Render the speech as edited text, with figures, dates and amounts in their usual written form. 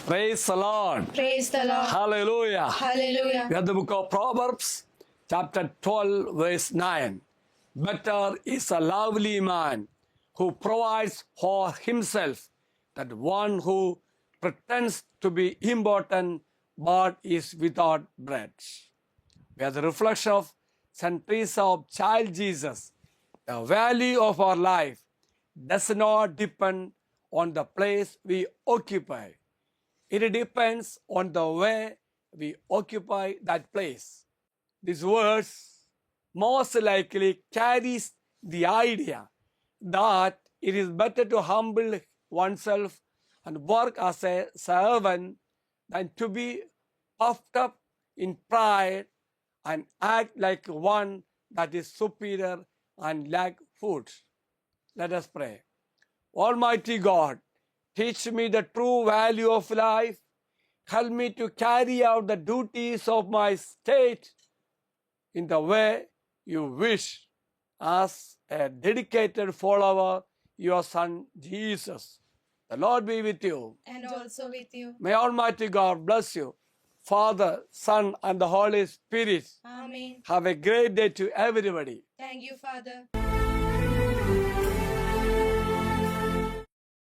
Praise the Lord. Praise the Lord. Hallelujah. Hallelujah. We have the book of Proverbs, chapter 12, verse 9. Better is a lovely man who provides for himself than one who pretends to be important but is without bread. We are the reflection of St. Teresa of Child Jesus. The value of our life does not depend on the place we occupy. It depends on the way we occupy that place. This verse most likely carries the idea that it is better to humble oneself and work as a servant than to be puffed up in pride and act like one that is superior and lack food. Let us pray. Almighty God, teach me the true value of life. Help me to carry out the duties of my state in the way you wish, as a dedicated follower, your Son Jesus. The Lord be with you. And also with you. May Almighty God bless you. Father, Son, and the Holy Spirit. Amen. Have a great day to everybody. Thank you, Father.